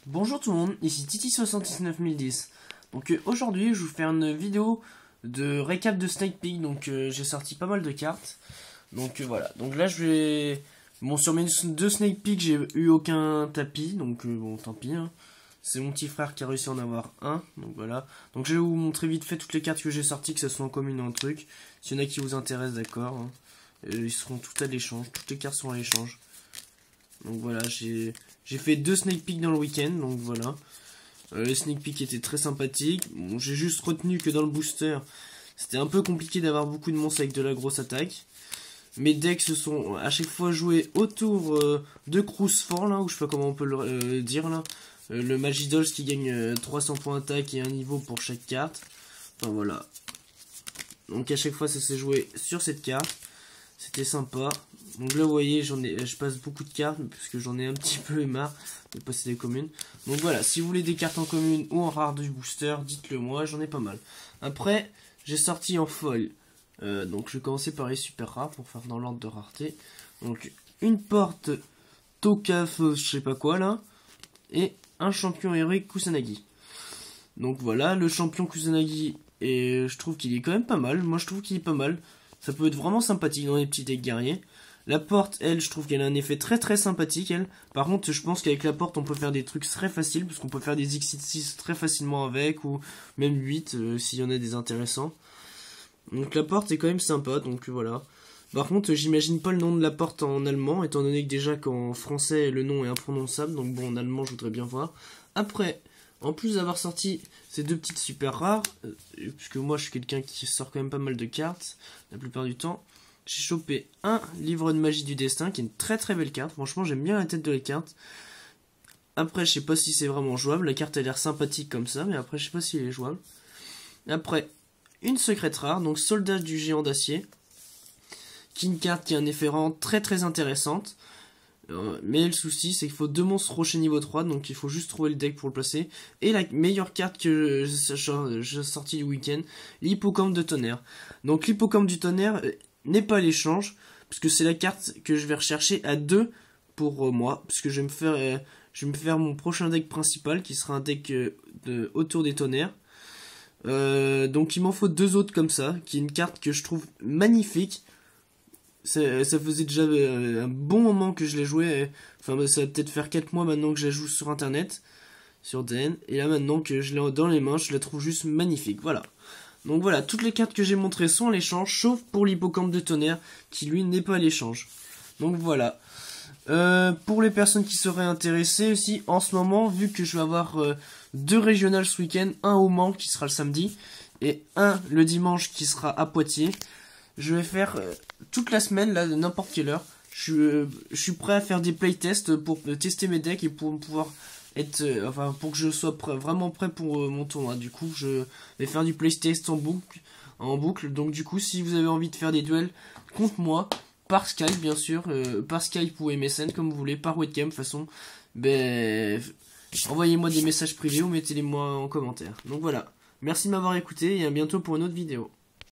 Bonjour tout le monde, ici Titi69010. Aujourd'hui je vais vous faire une vidéo de récap de Snake Peek. J'ai sorti pas mal de cartes. Voilà, donc là je vais... Bon, sur mes deux Snake Peek j'ai eu aucun tapis, bon tant pis hein. C'est mon petit frère qui a réussi à en avoir un, donc voilà. Donc je vais vous montrer vite fait toutes les cartes que j'ai sorties, que ce soit en commune ou en truc. S'il y en a qui vous intéressent, d'accord hein. Ils seront toutes à l'échange, toutes les cartes seront à l'échange. Donc voilà, j'ai fait deux Snake Peek dans le week-end, donc voilà. Les Snake Peek étaient très sympathiques. Bon, j'ai juste retenu que dans le booster, c'était un peu compliqué d'avoir beaucoup de monstres avec de la grosse attaque. Mes decks se sont à chaque fois joués autour de Cruise Fort, là, ou je sais pas comment on peut le dire, là. Le Magidolls qui gagne 300 points d'attaque et un niveau pour chaque carte. Enfin voilà. Donc à chaque fois ça s'est joué sur cette carte. C'était sympa. Donc là vous voyez je passe beaucoup de cartes parce que j'en ai un petit peu marre de passer des communes. Donc voilà, si vous voulez des cartes en commune ou en rare du booster, dites-le moi, j'en ai pas mal. Après j'ai sorti en foil. Donc je vais commencer par les super rares pour faire dans l'ordre de rareté. Donc une porte Tokaf je sais pas quoi là. Et un champion héroïque Kusanagi. Donc voilà, le champion Kusanagi, et je trouve qu'il est quand même pas mal. Moi je trouve qu'il est pas mal. Ça peut être vraiment sympathique dans les petits decks guerriers. La porte, elle, je trouve qu'elle a un effet très très sympathique, elle. Par contre, je pense qu'avec la porte, on peut faire des trucs très faciles, parce qu'on peut faire des X6 très facilement avec, ou même 8, s'il y en a des intéressants. Donc la porte est quand même sympa, donc voilà. Par contre, j'imagine pas le nom de la porte en allemand, étant donné que déjà qu'en français, le nom est imprononçable, donc bon, en allemand, je voudrais bien voir. Après, en plus d'avoir sorti ces deux petites super rares, puisque moi, je suis quelqu'un qui sort quand même pas mal de cartes, la plupart du temps, j'ai chopé un livre de magie du destin, qui est une très très belle carte. Franchement, j'aime bien la tête de la carte. Après, je sais pas si c'est vraiment jouable, la carte a l'air sympathique comme ça, mais après, je sais pas si elle est jouable. Après, une secrète rare, donc soldat du géant d'acier, qui est une carte qui a un effet vraiment très très intéressante. Mais le souci c'est qu'il faut deux monstres rochers niveau 3, donc il faut juste trouver le deck pour le placer. Et la meilleure carte que j'ai sortie du week-end, l'hippocampe de tonnerre. Donc l'hippocampe du tonnerre n'est pas à l'échange, puisque c'est la carte que je vais rechercher à 2 pour moi, puisque je vais me faire mon prochain deck principal, qui sera un deck autour des tonnerres. Donc il m'en faut deux autres comme ça, qui est une carte que je trouve magnifique. Ça faisait déjà un bon moment que je l'ai joué. Enfin, ça va peut-être faire 4 mois maintenant que je la joue sur internet, sur DN. Et là, maintenant que je l'ai dans les mains, je la trouve juste magnifique. Voilà. Donc voilà, toutes les cartes que j'ai montrées sont à l'échange, sauf pour l'hippocampe de tonnerre, qui lui n'est pas à l'échange. Donc voilà. Pour les personnes qui seraient intéressées aussi, en ce moment, vu que je vais avoir deux régionales ce week-end, un au Mans qui sera le samedi, et un le dimanche qui sera à Poitiers. Je vais faire toute la semaine, là, de n'importe quelle heure. Je suis prêt à faire des playtests pour tester mes decks et pour pouvoir être... pour que je sois vraiment prêt pour mon tournoi. Du coup, je vais faire du playtest en boucle. Donc du coup, si vous avez envie de faire des duels contre moi, par Skype, bien sûr, par Skype ou MSN, comme vous voulez, par webcam, de toute façon, ben, envoyez-moi des messages privés ou mettez-les moi en commentaire. Donc voilà. Merci de m'avoir écouté et à bientôt pour une autre vidéo.